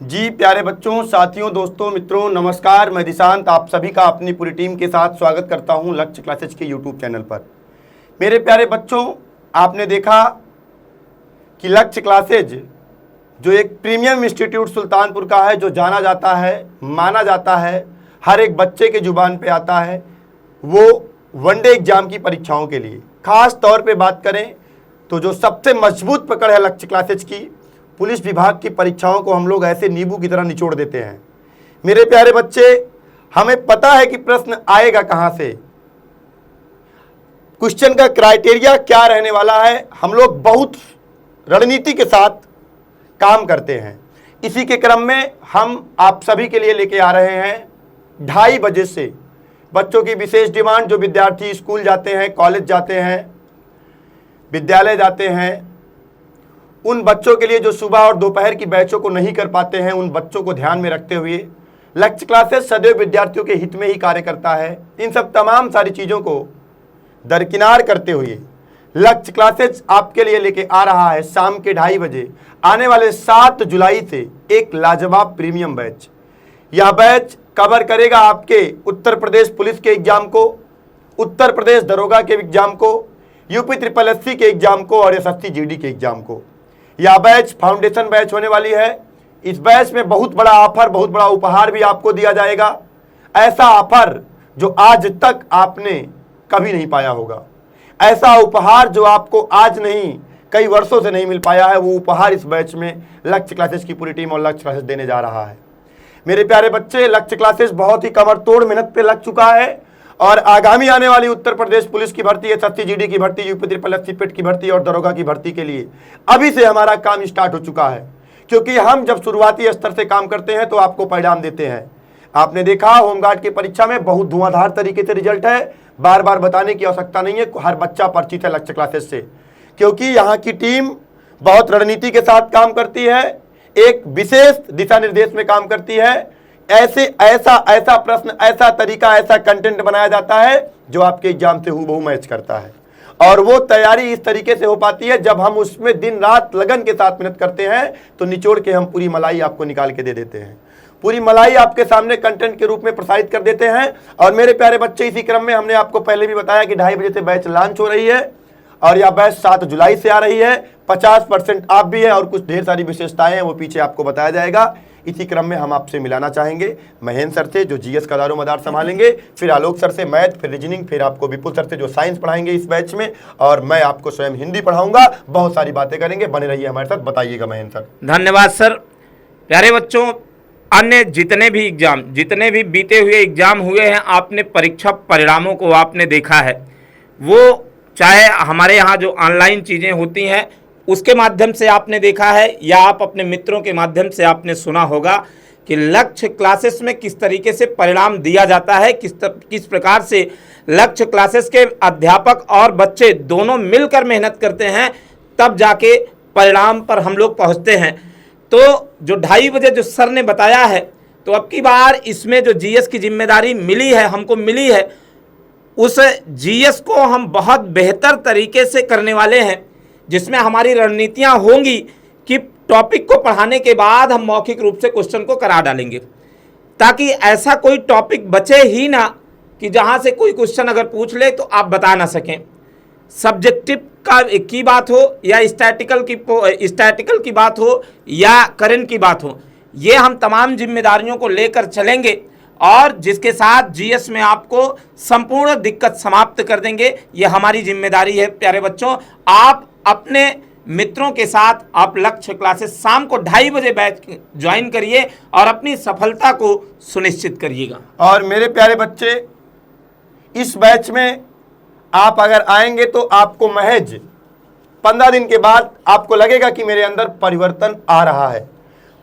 जी प्यारे बच्चों, साथियों, दोस्तों, मित्रों, नमस्कार। मैं दिशांत आप सभी का अपनी पूरी टीम के साथ स्वागत करता हूं लक्ष्य क्लासेज के यूट्यूब चैनल पर। मेरे प्यारे बच्चों, आपने देखा कि लक्ष्य क्लासेज जो एक प्रीमियम इंस्टीट्यूट सुल्तानपुर का है, जो जाना जाता है, माना जाता है, हर एक बच्चे के जुबान पे आता है, वो वनडे एग्जाम की परीक्षाओं के लिए खास तौर पे बात करें तो जो सबसे मजबूत पकड़ है लक्ष्य क्लासेज की, पुलिस विभाग की परीक्षाओं को हम लोग ऐसे नींबू की तरह निचोड़ देते हैं। मेरे प्यारे बच्चे, हमें पता है कि प्रश्न आएगा कहां से, क्वेश्चन का क्राइटेरिया क्या रहने वाला है। हम लोग बहुत रणनीति के साथ काम करते हैं। इसी के क्रम में हम आप सभी के लिए लेके आ रहे हैं 2:30 बजे से बच्चों की विशेष डिमांड, जो विद्यार्थी स्कूल जाते हैं, कॉलेज जाते हैं, विद्यालय जाते हैं, उन बच्चों के लिए जो सुबह और दोपहर की बैचों को नहीं कर पाते हैं, उन बच्चों को ध्यान में रखते हुए लक्ष्य क्लासेस सदैव विद्यार्थियों के हित में ही कार्य करता है। इन सब तमाम सारी चीज़ों को दरकिनार करते हुए लक्ष्य क्लासेस आपके लिए लेके आ रहा है शाम के 2:30 बजे आने वाले 7 जुलाई से एक लाजवाब प्रीमियम बैच। यह बैच कवर करेगा आपके उत्तर प्रदेश पुलिस के एग्जाम को, उत्तर प्रदेश दरोगा के एग्जाम को, यूपी SSSC के एग्जाम को और SSC GD के एग्जाम को। यह बैच फाउंडेशन बैच होने वाली है। इस बैच में बहुत बड़ा ऑफर, बहुत बड़ा उपहार भी आपको दिया जाएगा। ऐसा ऑफर जो आज तक आपने कभी नहीं पाया होगा, ऐसा उपहार जो आपको आज नहीं कई वर्षों से नहीं मिल पाया है, वो उपहार इस बैच में लक्ष्य क्लासेस की पूरी टीम और लक्ष्य क्लासेस देने जा रहा है। मेरे प्यारे बच्चे, लक्ष्य क्लासेस बहुत ही कमर तोड़ मेहनत पे लग चुका है और आगामी आने वाली उत्तर प्रदेश पुलिस की भर्ती, SSC GD की भर्ती, यूपी SSSC पेट की भर्ती और दरोगा की भर्ती के लिए अभी से हमारा काम स्टार्ट हो चुका है। क्योंकि हम जब शुरुआती स्तर से काम करते हैं तो आपको परिणाम देते हैं। आपने देखा होमगार्ड की परीक्षा में बहुत धुआंधार तरीके से रिजल्ट है, बार बार बताने की आवश्यकता नहीं है, हर बच्चा परिचित है लक्ष्य क्लासेस से। क्योंकि यहाँ की टीम बहुत रणनीति के साथ काम करती है, एक विशेष दिशा निर्देश में काम करती है। ऐसा प्रश्न, ऐसा तरीका, ऐसा कंटेंट बनाया जाता है जो आपके एग्जाम से हूबहू मैच करता है। और वो तैयारी इस तरीके से हो पाती है, जब हम उसमें दिन रात लगन के साथ मेहनत करते हैं तो निचोड़ के हम पूरी मलाई आपको निकाल के दे देते हैं, पूरी मलाई आपके सामने कंटेंट के रूप में प्रसारित कर देते हैं। और मेरे प्यारे बच्चे, इसी क्रम में हमने आपको पहले भी बताया कि 2:30 बजे से बैच लॉन्च हो रही है और यह बैच 7 जुलाई से आ रही है। 50% आप भी है और कुछ ढेर सारी विशेषताएं हैं, वो पीछे आपको बताया जाएगा। इसी क्रम में हम आपसे मिलाना चाहेंगे महेंद्र सर से, जो GS का दारोमदार संभालेंगे, फिर आलोक सर से मैथ, फिर रीजनिंग, फिर आपको विपुल सर से जो साइंस पढ़ाएंगे इस बैच में, और मैं आपको स्वयं हिंदी पढ़ाऊंगा। बहुत सारी बातें करेंगे, बने रहिए हमारे साथ। बताइएगा महेंद्र सर। धन्यवाद सर। प्यारे बच्चों, अन्य जितने भी बीते हुए एग्जाम हुए हैं, आपने परीक्षा परिणामों को आपने देखा है। वो चाहे हमारे यहाँ जो ऑनलाइन चीज़ें होती हैं उसके माध्यम से आपने देखा है, या आप अपने मित्रों के माध्यम से आपने सुना होगा कि लक्ष्य क्लासेस में किस तरीके से परिणाम दिया जाता है, किस प्रकार से लक्ष्य क्लासेस के अध्यापक और बच्चे दोनों मिलकर मेहनत करते हैं, तब जाके परिणाम पर हम लोग पहुँचते हैं। तो जो 2:30 बजे जो सर ने बताया है, तो अब की बार इसमें जो GS की जिम्मेदारी मिली है, हमको मिली है, उस GS को हम बहुत बेहतर तरीके से करने वाले हैं, जिसमें हमारी रणनीतियां होंगी कि टॉपिक को पढ़ाने के बाद हम मौखिक रूप से क्वेश्चन को करा डालेंगे, ताकि ऐसा कोई टॉपिक बचे ही ना कि जहां से कोई क्वेश्चन अगर पूछ ले तो आप बता ना सकें। सब्जेक्टिव की बात हो या स्टैटिकल की बात हो या करंट की बात हो, ये हम तमाम जिम्मेदारियों को लेकर चलेंगे और जिसके साथ GS में आपको संपूर्ण दिक्कत समाप्त कर देंगे। ये हमारी जिम्मेदारी है। प्यारे बच्चों, आप अपने मित्रों के साथ आप लक्ष्य क्लासेस शाम को 2:30 बजे बैच ज्वाइन करिए और अपनी सफलता को सुनिश्चित करिएगा। और मेरे प्यारे बच्चे, इस बैच में आप अगर आएंगे तो आपको महज 15 दिन के बाद आपको लगेगा कि मेरे अंदर परिवर्तन आ रहा है।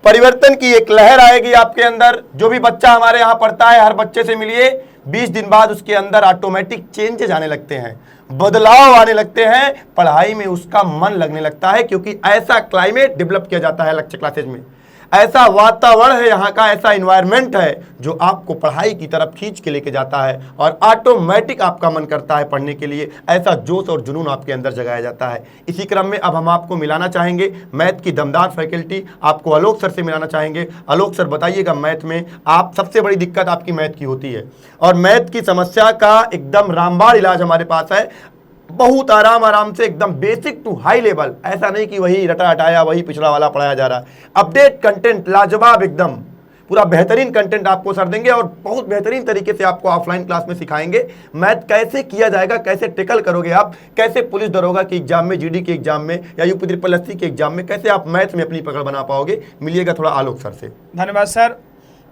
परिवर्तन की एक लहर आएगी आपके अंदर। जो भी बच्चा हमारे यहाँ पढ़ता है, हर बच्चे से मिलिए, 20 दिन बाद उसके अंदर ऑटोमेटिक चेंजेस आने लगते हैं, बदलाव आने लगते हैं, पढ़ाई में उसका मन लगने लगता है। क्योंकि ऐसा क्लाइमेट डेवलप किया जाता है लक्ष्य क्लासेज में, ऐसा वातावरण है यहाँ का, ऐसा इन्वायरमेंट है जो आपको पढ़ाई की तरफ खींच के लेके जाता है और ऑटोमेटिक आपका मन करता है पढ़ने के लिए। ऐसा जोश और जुनून आपके अंदर जगाया जाता है। इसी क्रम में अब हम आपको मिलाना चाहेंगे मैथ की दमदार फैकल्टी, आपको आलोक सर से मिलाना चाहेंगे। आलोक सर, बताइएगा मैथ में आप सबसे बड़ी दिक्कत आपकी मैथ की होती है और मैथ की समस्या का एकदम रामबाण इलाज हमारे पास है। बहुत आराम से एकदम बेसिक टू हाई लेवल, ऐसा नहीं कि वही रटा हटाया वही पिछड़ा वाला पढ़ाया जा रहा है। अपडेट कंटेंट लाजवाब, एकदम पूरा बेहतरीन कंटेंट आपको सर देंगे और बहुत बेहतरीन तरीके से आपको ऑफलाइन क्लास में सिखाएंगे मैथ कैसे किया जाएगा, कैसे टेकल करोगे आप, कैसे पुलिस दरोगा के एग्जाम में, जीडी के एग्जाम में या यूपी ट्रिपल एससी के एग्जाम में कैसे आप मैथ में अपनी पकड़ बना पाओगे। मिलिएगा थोड़ा आलोक सर से। धन्यवाद सर।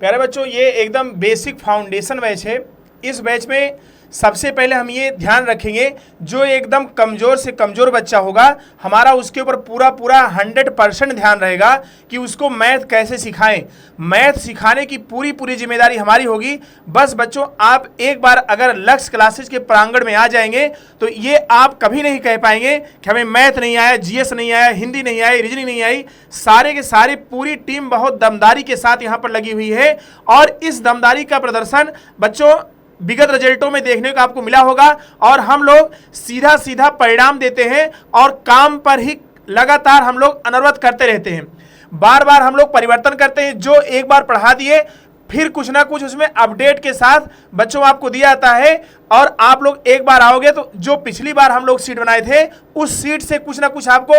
प्यारे बच्चों, ये एकदम बेसिक फाउंडेशन बैच है। इस बैच में सबसे पहले हम ये ध्यान रखेंगे, जो एकदम कमज़ोर से कमज़ोर बच्चा होगा हमारा उसके ऊपर पूरा 100% ध्यान रहेगा कि उसको मैथ कैसे सिखाएं। मैथ सिखाने की पूरी जिम्मेदारी हमारी होगी। बस बच्चों, आप एक बार अगर लक्ष्य क्लासेस के प्रांगण में आ जाएंगे तो ये आप कभी नहीं कह पाएंगे कि हमें मैथ नहीं आया, जीएस नहीं आया, हिंदी नहीं आई, रीजनिंग नहीं आई। सारे के सारे पूरी टीम बहुत दमदारी के साथ यहाँ पर लगी हुई है और इस दमदारी का प्रदर्शन बच्चों विगत रिजल्टों में देखने को आपको मिला होगा। और हम लोग सीधा परिणाम देते हैं और काम पर ही लगातार हम लोग अनवरत करते रहते हैं। बार बार हम लोग परिवर्तन करते हैं। जो एक बार पढ़ा दिए फिर कुछ ना कुछ उसमें अपडेट के साथ बच्चों आपको दिया जाता है और आप लोग एक बार आओगे तो जो पिछली बार हम लोग सीट बनाए थे उस सीट से कुछ ना कुछ आपको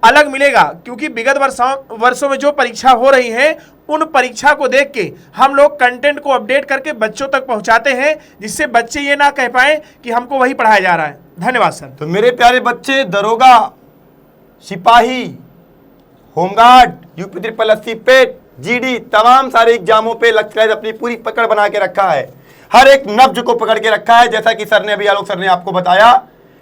अलग मिलेगा, क्योंकि विगत वर्षों में जो परीक्षा हो रही है उन परीक्षा को देख के हम लोग कंटेंट को अपडेट करके बच्चों तक पहुंचाते हैं, जिससे बच्चे ये ना कह पाए कि हमको वही पढ़ाया जा रहा है। धन्यवाद सर। तो मेरे प्यारे बच्चे, दरोगा, सिपाही, होमगार्ड, यूपी ट्रिपल एससी, पेट, जीडी, तमाम सारे एग्जामों पे लक्ष्य अपनी पूरी पकड़ बना के रखा है। हर एक नब्ज को पकड़ के रखा है। जैसा कि सर ने अभी, आलोक सर ने आपको बताया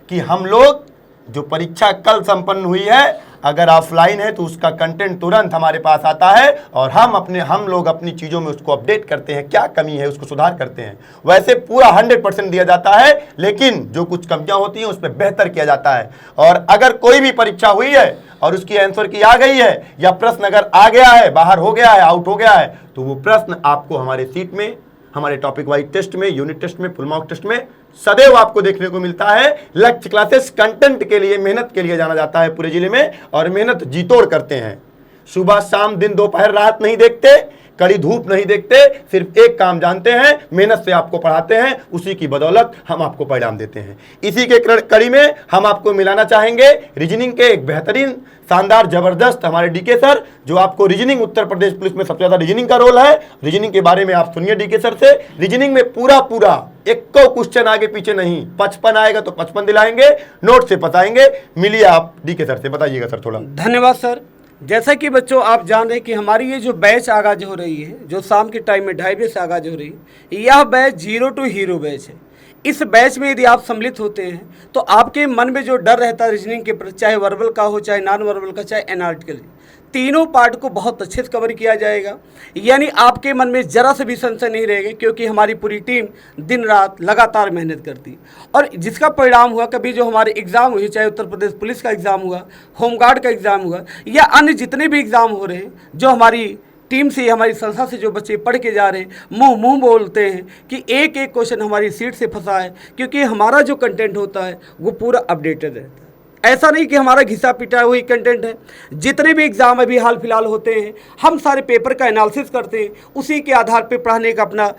कि हम लोग जो परीक्षा कल संपन्न हुई है, अगर ऑफलाइन है तो उसका कंटेंट तुरंत हमारे पास आता है और हम लोग अपनी चीज़ों में उसको अपडेट करते हैं, क्या कमी है उसको सुधार करते हैं। वैसे पूरा 100% दिया जाता है, लेकिन जो कुछ कमियां होती हैं उस पर बेहतर किया जाता है। और अगर कोई भी परीक्षा हुई है और उसकी आंसर की आ गई है या प्रश्न अगर आ गया है, बाहर हो गया है, आउट हो गया है, तो वो प्रश्न आपको हमारे सीट में, हमारे टॉपिक वाइज टेस्ट में, यूनिट टेस्ट में, फुल मार्क टेस्ट में सदैव आपको देखने को मिलता है। लक्ष्य क्लासेस कंटेंट के लिए, मेहनत के लिए जाना जाता है पूरे जिले में और मेहनत जी तोड़ करते हैं। सुबह शाम दिन दोपहर रात नहीं देखते, कड़ी धूप नहीं देखते, सिर्फ एक काम जानते हैं, मेहनत से आपको पढ़ाते हैं, उसी की बदौलत हम आपको परिणाम देते हैं। इसी के कड़ी में हम आपको मिलाना चाहेंगे रीजनिंग के एक बेहतरीन, शानदार, जबरदस्त हमारे डीके सर, जो आपको रीजनिंग, उत्तर प्रदेश पुलिस में सबसे ज्यादा रीजनिंग का रोल है। रीजनिंग के बारे में आप सुनिए डीके सर से। रीजनिंग में पूरा एक क्वेश्चन आगे पीछे नहीं, 55 आएगा तो 55 दिलाएंगे, नोट से बताएंगे। मिलिए आप डीके सर से, बताइएगा सर थोड़ा। धन्यवाद सर। जैसा कि बच्चों आप जान रहे हैं कि हमारी ये जो बैच आगाज हो रही है, जो शाम के टाइम में 2:30 बजे से आगाज हो रही है, यह बैच 0 to हीरो बैच है। इस बैच में यदि आप सम्मिलित होते हैं तो आपके मन में जो डर रहता है रीजनिंग के प्रति, चाहे वर्बल का हो, चाहे नॉन वर्बल का, चाहे एनालिटिकल, तीनों पार्ट को बहुत अच्छे से कवर किया जाएगा। यानी आपके मन में जरा से भी संशय नहीं रहेगा, क्योंकि हमारी पूरी टीम दिन रात लगातार मेहनत करती है और जिसका परिणाम हुआ, कभी जो हमारे एग्ज़ाम हुए, चाहे उत्तर प्रदेश पुलिस का एग्ज़ाम हुआ, होमगार्ड का एग्ज़ाम हुआ या अन्य जितने भी एग्ज़ाम हो रहे हैं, जो हमारी टीम से, हमारी संस्था से जो बच्चे पढ़ के जा रहे हैं, मुंह बोलते हैं कि एक क्वेश्चन हमारी सीट से फंसा है, क्योंकि हमारा जो कंटेंट होता है वो पूरा अपडेटेड रहता है। ऐसा नहीं कि हमारा घिसा पिटा हुई कंटेंट है। जितने भी एग्ज़ाम अभी हाल फिलहाल होते हैं, हम सारे पेपर का एनालिसिस करते हैं, उसी के आधार पर पढ़ाने का अपना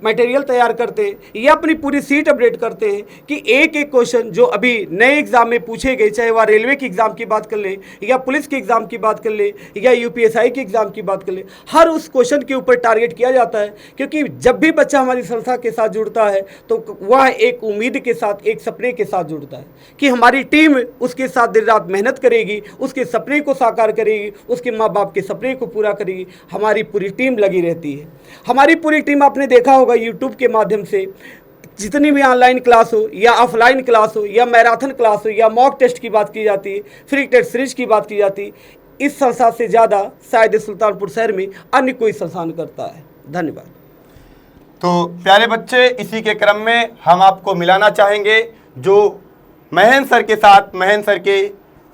मटेरियल तैयार करते हैं या अपनी पूरी सीट अपडेट करते हैं कि एक क्वेश्चन जो अभी नए एग्ज़ाम में पूछे गए, चाहे वह रेलवे के एग्ज़ाम की बात कर ले या पुलिस के एग्ज़ाम की बात कर ले या यूपीएसआई के एग्ज़ाम की बात कर ले, हर उस क्वेश्चन के ऊपर टारगेट किया जाता है। क्योंकि जब भी बच्चा हमारी संस्था के साथ जुड़ता है तो वह एक उम्मीद के साथ, एक सपने के साथ जुड़ता है कि हमारी टीम उसके साथ दिन रात मेहनत करेगी, उसके सपने को साकार करेगी, उसके माँ बाप के सपने को पूरा करेगी। हमारी पूरी टीम लगी रहती है। हमारी पूरी टीम, आपने देखा होगा यूट्यूब के माध्यम से जितनी भी ऑनलाइन क्लास हो या ऑफलाइन क्लास हो या मैराथन क्लास हो या मॉक टेस्ट की बात की जाती है, फ्री टेस्ट सीरीज की बात की जाती है, इस संस्था से ज़्यादा शायद सुल्तानपुर शहर में अन्य कोई संस्थान करता है। धन्यवाद। तो प्यारे बच्चे, इसी के क्रम में हम आपको मिलाना चाहेंगे जो महेंद्र सर के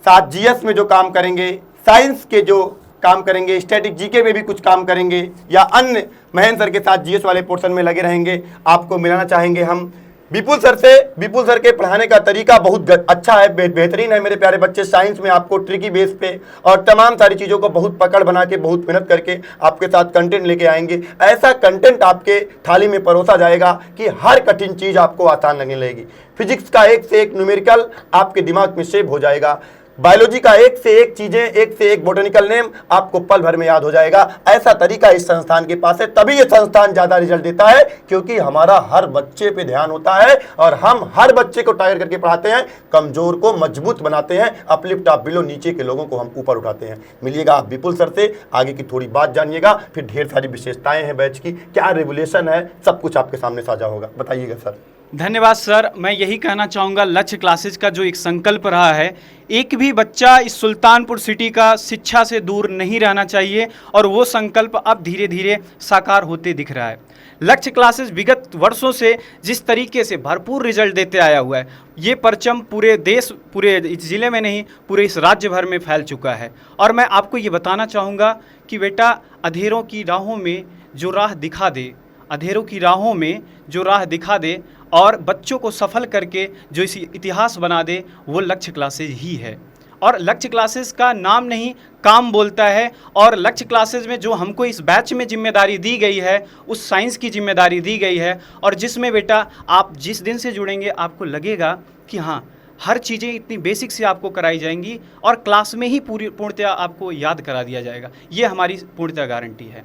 साथ जीएस में जो काम करेंगे, साइंस के जो काम करेंगे, स्टैटिक जीके में भी कुछ काम करेंगे, या अन्य महेंद्र सर के साथ जीएस वाले पोर्शन में लगे रहेंगे, आपको मिलाना चाहेंगे हम विपुल सर से। विपुल सर के पढ़ाने का तरीका बहुत अच्छा है, बेहतरीन है मेरे प्यारे बच्चे। साइंस में आपको ट्रिकी बेस पे और तमाम सारी चीज़ों को बहुत पकड़ बना के, बहुत मेहनत करके आपके साथ कंटेंट लेके आएंगे। ऐसा कंटेंट आपके थाली में परोसा जाएगा कि हर कठिन चीज़ आपको आसान लगने लगेगी। फिजिक्स का एक से एक न्यूमेरिकल आपके दिमाग में सेव हो जाएगा। बायोलॉजी का एक से एक चीजें, एक से एक बोटेनिकल नेम आपको पल भर में याद हो जाएगा। ऐसा तरीका इस संस्थान के पास है, तभी ये संस्थान ज्यादा रिजल्ट देता है, क्योंकि हमारा हर बच्चे पे ध्यान होता है और हम हर बच्चे को टारगेट करके पढ़ाते हैं। कमजोर को मजबूत बनाते हैं, अपलिफ्ट ऑफ बिलो, नीचे के लोगों को हम ऊपर उठाते हैं। मिलिएगा आप विपुल सर से, आगे की थोड़ी बात जानिएगा, फिर ढेर सारी विशेषताएं हैं बैच की, क्या रेवोल्यूशन है, सब कुछ आपके सामने साझा होगा। बताइएगा सर। धन्यवाद सर। मैं यही कहना चाहूँगा, लक्ष्य क्लासेज का जो एक संकल्प रहा है, एक भी बच्चा इस सुल्तानपुर सिटी का शिक्षा से दूर नहीं रहना चाहिए, और वो संकल्प अब धीरे धीरे साकार होते दिख रहा है। लक्ष्य क्लासेस विगत वर्षों से जिस तरीके से भरपूर रिजल्ट देते आया हुआ है, ये परचम पूरे देश, पूरे इस ज़िले में नहीं, पूरे इस राज्य भर में फैल चुका है। और मैं आपको ये बताना चाहूँगा कि बेटा, अंधेरों की राहों में जो राह दिखा दे, अंधेरों की राहों में जो राह दिखा दे और बच्चों को सफल करके जो इस इतिहास बना दे, वो लक्ष्य क्लासेज ही है। और लक्ष्य क्लासेस का नाम नहीं, काम बोलता है। और लक्ष्य क्लासेस में जो हमको इस बैच में जिम्मेदारी दी गई है, उस साइंस की जिम्मेदारी दी गई है, और जिसमें बेटा आप जिस दिन से जुड़ेंगे आपको लगेगा कि हाँ, हर चीज़ें इतनी बेसिक से आपको कराई जाएंगी और क्लास में ही पूर्णतया आपको याद करा दिया जाएगा। ये हमारी पूर्णतया गारंटी है।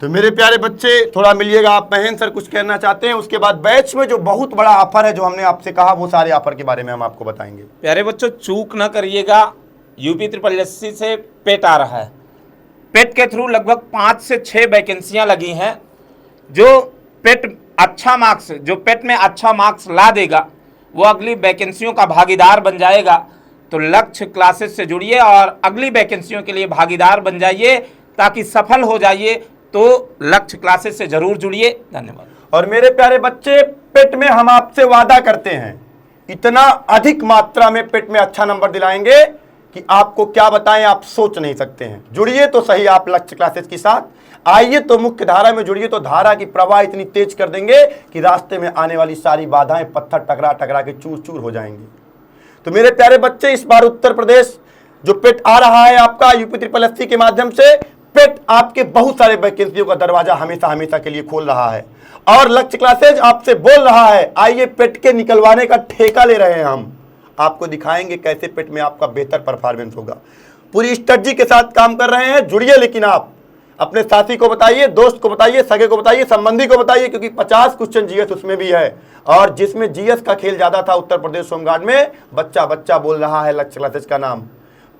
तो मेरे प्यारे बच्चे, थोड़ा मिलिएगा आप। महेंद्र सर कुछ कहना चाहते हैं, उसके बाद बैच में जो बहुत बड़ा ऑफर है, जो हमने आपसे कहा, वो सारे ऑफर के बारे में हम आपको बताएंगे। प्यारे बच्चों, चूक ना करिएगा, यूपी SSSC से पेट आ रहा है। पेट के थ्रू लगभग 5 से 6 वैकेंसियां लगी हैं। जो पेट में अच्छा मार्क्स ला देगा, वो अगली वैकेंसियों का भागीदार बन जाएगा। तो लक्ष्य क्लासेस से जुड़िए और अगली वैकेंसियों के लिए भागीदार बन जाइए, ताकि सफल हो जाइए। तो लक्ष्य क्लासेस से जरूर जुड़िए। धन्यवाद। और मेरे प्यारे बच्चे, पेट में हम आपसे वादा करते हैं, इतना अधिक मात्रा में पेट में अच्छा नंबर दिलाएंगे कि आपको क्या बताएं, आप सोच नहीं सकते हैं। जुड़िए तो सही आप लक्ष्य क्लासेस के साथ, आइए तो मुख्य धारा में जुड़िए, तो धारा की प्रवाह इतनी तेज कर देंगे कि रास्ते में आने वाली सारी बाधाएं पत्थर टकरा टकरा के चूर चूर हो जाएंगी। तो मेरे प्यारे बच्चे, इस बार उत्तर प्रदेश जो पेट आ रहा है आपका यूपी SSSC के माध्यम से, पेट आपके बहुत सारे वैकेंसियों का दरवाजा हमेशा हमेशा के लिए खोल रहा है। और लक्ष्य क्लासेज आपसे बोल रहा है, आइए पेट के निकलवाने का ठेका ले रहे हैं हम। आपको दिखाएंगे कैसे पेट में आपका बेहतर परफॉर्मेंस होगा। पूरी स्ट्रेटजी के साथ काम कर रहे हैं। जुड़िए, लेकिन आप अपने साथी को बताइए, दोस्त को बताइए, सगे को बताइए, संबंधी को बताइए, क्योंकि 50 क्वेश्चन जीएस उसमें भी है। और जिसमें जीएस का खेल ज्यादा था उत्तर प्रदेश होमगार्ड में, बच्चा बच्चा बोल रहा है लक्ष्य क्लासेज का नाम,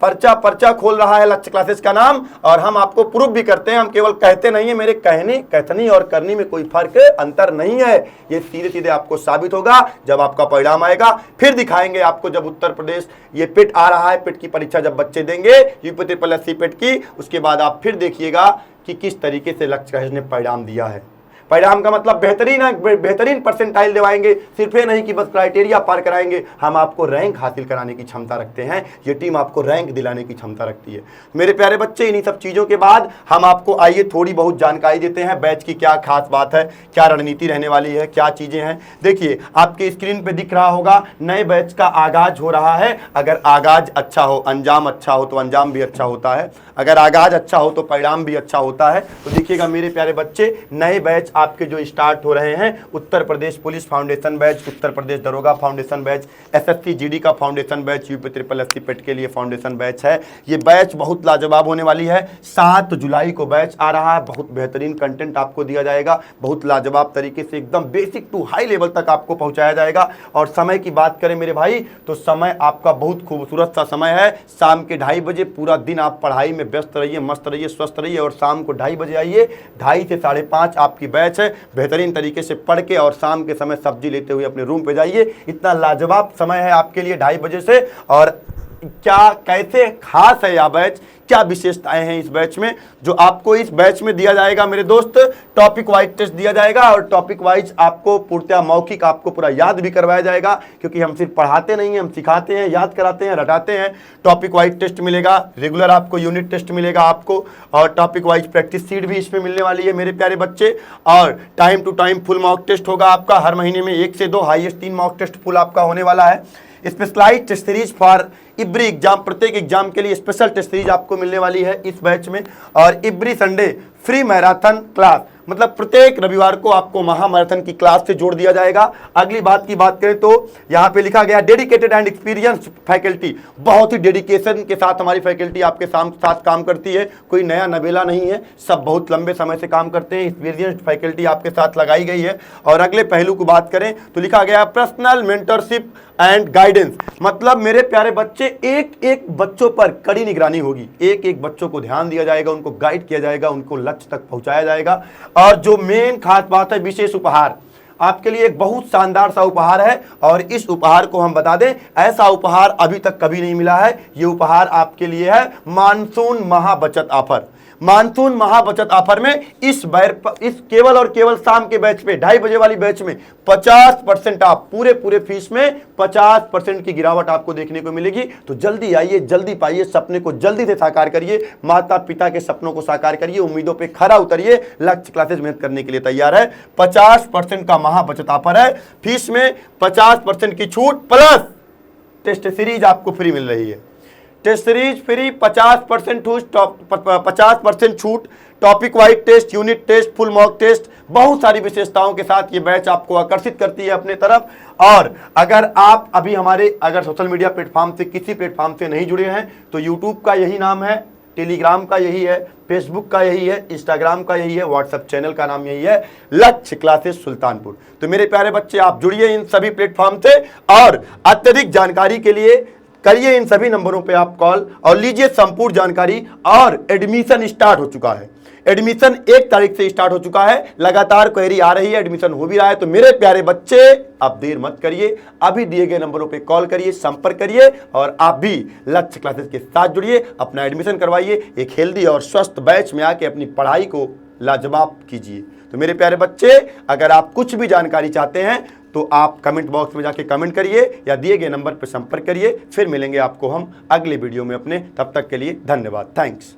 पर्चा पर्चा खोल रहा है लक्ष्य क्लासेस का नाम। और हम आपको प्रूफ भी करते हैं, हम केवल कहते नहीं है। मेरे कहने, कथनी और करनी में कोई फर्क अंतर नहीं है। ये सीधे सीधे आपको साबित होगा जब आपका परिणाम आएगा। फिर दिखाएंगे आपको, जब उत्तर प्रदेश ये पेट आ रहा है, पेट की परीक्षा जब बच्चे देंगे यूपी SSSC पेट की, उसके बाद आप फिर देखिएगा कि किस तरीके से लक्ष्य क्लासेस ने परिणाम दिया है। परिणाम का मतलब बेहतरीन परसेंटाइल दिवाएंगे। सिर्फ ये नहीं कि बस क्राइटेरिया पार कराएंगे, हम आपको रैंक हासिल कराने की क्षमता रखते हैं। ये टीम आपको रैंक दिलाने की क्षमता रखती है। मेरे प्यारे बच्चे, इन्हीं सब चीज़ों के बाद हम आपको आइए थोड़ी बहुत जानकारी देते हैं, बैच की क्या खास बात है, क्या रणनीति रहने वाली है, क्या चीज़ें हैं। देखिए, आपके स्क्रीन पर दिख रहा होगा, नए बैच का आगाज हो रहा है। अगर आगाज अच्छा हो, अंजाम अच्छा हो, तो अंजाम भी अच्छा होता है। अगर आगाज अच्छा हो तो परिणाम भी अच्छा होता है। तो देखिएगा मेरे प्यारे बच्चे, नए बैच आपके जो स्टार्ट हो रहे हैं, Uttar Pradesh police foundation batch, Uttar Pradesh दरोगा फाउंडेशन बैच, SSC GD का फाउंडेशन बैच, यूपी SSSC पेट के लिए फाउंडेशन बैच है। ये बैच बहुत लाजवाब होने वाली है। 7 जुलाई को बैच आ रहा है। बहुत बेहतरीन कंटेंट आपको दिया जाएगा, बहुत लाजवाब तरीके से एकदम बेसिक टू हाई लेवल तक आपको पहुंचाया जाएगा। और समय की बात करें मेरे भाई, तो समय आपका बहुत खूबसूरत सा समय है। शाम के 2:30 बजे पूरा दिन आप पढ़ाई में व्यस्त रहिए, मस्त रहिए, स्वस्थ रहिए। और शाम को 2:30 बजे आइए, 2:30 से 5:30 आपकी बैच है। बेहतरीन तरीके से पढ़ के और शाम के समय सब्जी लेते हुए अपने रूम पे जाइए। इतना लाजवाब समय है आपके लिए 2:30 बजे से। और क्या कैसे खास है यह बैच, क्या विशेषताएं हैं इस बैच में, जो आपको इस बैच में दिया जाएगा मेरे दोस्त। टॉपिक वाइज टेस्ट दिया जाएगा और टॉपिक वाइज आपको पूर्णतः मौखिक आपको पूरा याद भी करवाया जाएगा, क्योंकि हम सिर्फ पढ़ाते नहीं हैं, हम सिखाते हैं, याद कराते हैं, रटाते हैं। टॉपिक वाइज टेस्ट मिलेगा, रेगुलर आपको यूनिट टेस्ट मिलेगा आपको, और टॉपिक वाइज प्रैक्टिस सीट भी इसमें मिलने वाली है मेरे प्यारे बच्चे। और time to time full mock test होगा आपका, हर महीने में 1 से 2 हाईएस्ट 3 मॉक टेस्ट फुल आपका होने वाला है। Specialized test series for every exam, प्रत्येक एग्जाम के लिए स्पेशल टेस्ट सीरीज आपको मिलने वाली है इस बैच में। और every Sunday free marathon class, मतलब प्रत्येक रविवार को आपको महामैराथन की क्लास से जोड़ दिया जाएगा। अगली बात की बात करें तो यहाँ पे लिखा गया डेडिकेटेड एंड एक्सपीरियंस्ड फैकल्टी, बहुत ही डेडिकेशन के साथ हमारी फैकल्टी आपके साथ काम करती है, कोई नया नवेला नहीं है, सब बहुत लंबे समय से काम करते हैं, एक्सपीरियंस्ड फैकल्टी आपके साथ लगाई गई है। और अगले पहलू की बात करें तो लिखा गया पर्सनल मेंटरशिप एंड गाइडेंस, मतलब मेरे प्यारे बच्चे एक एक बच्चों पर कड़ी निगरानी होगी, एक एक बच्चों को ध्यान दिया जाएगा, उनको गाइड किया जाएगा, उनको लक्ष्य तक पहुंचाया जाएगा। और जो मेन खास बात है, विशेष उपहार आपके लिए एक बहुत शानदार सा उपहार है, और इस उपहार को हम बता दें, ऐसा उपहार अभी तक कभी नहीं मिला है। ये उपहार आपके लिए है मानसून महाबचत ऑफर। मानसून महाबचत ऑफर में इस केवल और केवल शाम के बैच पे 2:30 बजे वाली बैच में 50% आप पूरे फीस में 50% की गिरावट आपको देखने को मिलेगी। तो जल्दी आइए, जल्दी पाइए, सपने को जल्दी से साकार करिए, माता पिता के सपनों को साकार करिए, उम्मीदों पे खरा उतरिए। लक्ष्य क्लासेस मेहनत करने के लिए तैयार है। 50% का महाबचत ऑफर है, फीस में 50% की छूट प्लस टेस्ट सीरीज आपको फ्री मिल रही है। टेस्ट सीरीज फ्री, 50% छूट, topic wise test, unit test, full mock test, बहुत सारी विशेषताओं के साथ ये बैच आपको आकर्षित करती है अपने तरफ। और अगर आप अभी अगर सोशल मीडिया प्लेटफॉर्म से किसी प्लेटफॉर्म से नहीं जुड़े हैं तो यूट्यूब का यही नाम है, टेलीग्राम का यही है, फेसबुक का यही है, इंस्टाग्राम का यही है, व्हाट्सएप चैनल का नाम यही है, लक्ष्य क्लासेस सुल्तानपुर। तो मेरे प्यारे बच्चे, आप जुड़िए इन सभी प्लेटफॉर्म से, और अत्यधिक जानकारी के लिए करिए इन सभी नंबरों पे आप कॉल और लीजिए संपूर्ण जानकारी। और एडमिशन स्टार्ट हो चुका है, एडमिशन 1 तारीख से स्टार्ट हो चुका है, लगातार क्वेरी आ रही है, एडमिशन हो भी रहा है। तो मेरे प्यारे बच्चे, आप देर मत करिए, अभी दिए गए नंबरों पे कॉल करिए, संपर्क करिए, और आप भी लक्ष्य क्लासेस के साथ जुड़िए, अपना एडमिशन करवाइए, एक हेल्दी और स्वस्थ बैच में आके अपनी पढ़ाई को लाजवाब कीजिए। तो मेरे प्यारे बच्चे, अगर आप कुछ भी जानकारी चाहते हैं तो आप कमेंट बॉक्स में जाके कमेंट करिए या दिए गए नंबर पर संपर्क करिए। फिर मिलेंगे आपको हम अगले वीडियो में अपने, तब तक के लिए धन्यवाद, थैंक्स।